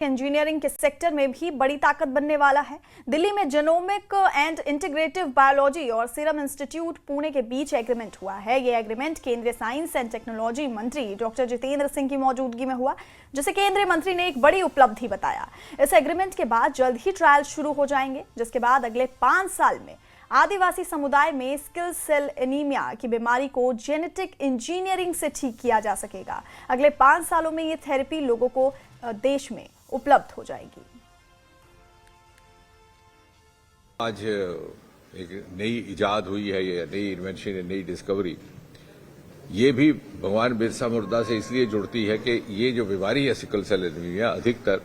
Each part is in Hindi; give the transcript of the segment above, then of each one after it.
इंजीनियरिंग के सेक्टर में भी बड़ी ताकत बनने वाला है। दिल्ली में जेनोमिक एंड इंटीग्रेटिव बायोलॉजी और सीरम इंस्टीट्यूट पुणे के बीच एग्रीमेंट हुआ है। ये एग्रीमेंट केंद्रीय साइंस एंड टेक्नोलॉजी मंत्री डॉक्टर जितेंद्र सिंह की मौजूदगी में हुआ, जिसे केंद्रीय मंत्री ने एक बड़ी उपलब्धि बताया। इस एग्रीमेंट के बाद जल्द ही ट्रायल शुरू हो जाएंगे, जिसके बाद अगले 5 साल में आदिवासी समुदाय में सिकल सेल एनीमिया की बीमारी को जेनेटिक इंजीनियरिंग से ठीक किया जा सकेगा। अगले 5 सालों में ये थेरेपी लोगों को देश में उपलब्ध हो जाएगी। आज एक नई इजाद हुई है, ये नई इन्वेंशन है, नई डिस्कवरी, ये भी भगवान बिरसा मुंडा से इसलिए जुड़ती है कि ये जो बीमारी है सिकल सेल एनीमिया अधिकतर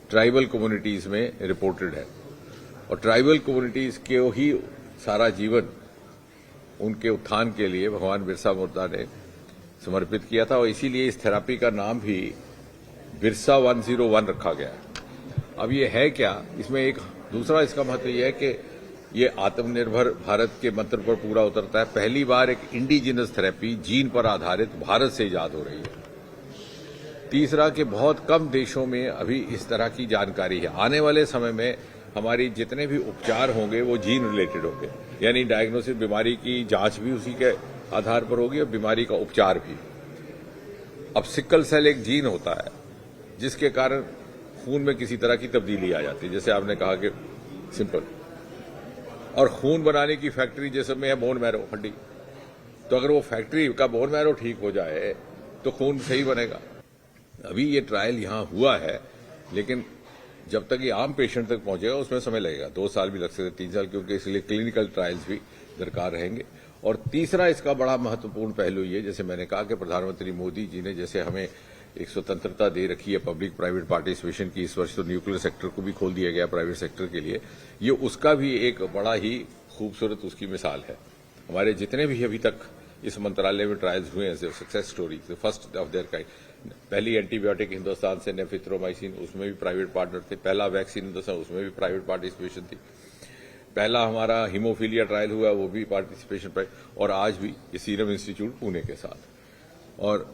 ट्राइबल कम्युनिटीज में रिपोर्टेड है और ट्राइबल कम्युनिटीज के ही सारा जीवन उनके उत्थान के लिए भगवान बिरसा मुंडा ने समर्पित किया था और इसीलिए इस थेरेपी का नाम भी बिरसा 101 रखा गया है। अब ये है क्या, इसमें एक दूसरा इसका महत्व यह है कि ये आत्मनिर्भर भारत के मंत्र पर पूरा उतरता है। पहली बार एक इंडिजिनस थेरेपी जीन पर आधारित भारत से इजाद हो रही है। तीसरा कि बहुत कम देशों में अभी इस तरह की जानकारी है। आने वाले समय में हमारी जितने भी उपचार होंगे वो जीन रिलेटेड होंगे, यानी डायग्नोसिस, बीमारी की जांच भी उसी के आधार पर होगी और बीमारी का उपचार भी। अब सिकल सेल एक जीन होता है जिसके कारण खून में किसी तरह की तब्दीली आ जाती है, जैसे आपने कहा कि सिंपल, और खून बनाने की फैक्ट्री जैसे में है बोन मैरो, हड्डी। तो अगर वो फैक्ट्री का बोन मैरो ठीक हो जाए तो खून सही बनेगा। अभी ये ट्रायल यहां हुआ है, लेकिन जब तक ये आम पेशेंट तक पहुंचेगा उसमें समय लगेगा, 2 साल भी लग सकते, 3 साल, क्योंकि इसलिए क्लिनिकल ट्रायल्स भी दरकार रहेंगे। और तीसरा इसका बड़ा महत्वपूर्ण पहलू ये, जैसे मैंने कहा कि प्रधानमंत्री मोदी जी ने जैसे हमें एक स्वतंत्रता दे रखी है पब्लिक प्राइवेट पार्टिसिपेशन की, इस वर्ष तो न्यूक्लियर सेक्टर को भी खोल दिया गया प्राइवेट सेक्टर के लिए, ये उसका भी एक बड़ा ही खूबसूरत उसकी मिसाल है। हमारे जितने भी अभी तक इस मंत्रालय में ट्रायल्स हुए हैं, success story, first of their kind. पहली एंटीबायोटिक हिंदुस्तान से नेफिथ्रोमाइसिन, उसमें भी प्राइवेट पार्टनर थे। पहला वैक्सीन हिंदुस्तान, उसमें भी प्राइवेट पार्टिसिपेशन थी। पहला हमारा हीमोफीलिया ट्रायल हुआ, वो भी पार्टिसिपेशन, और आज भी ये सीरम इंस्टीट्यूट पुणे के साथ। और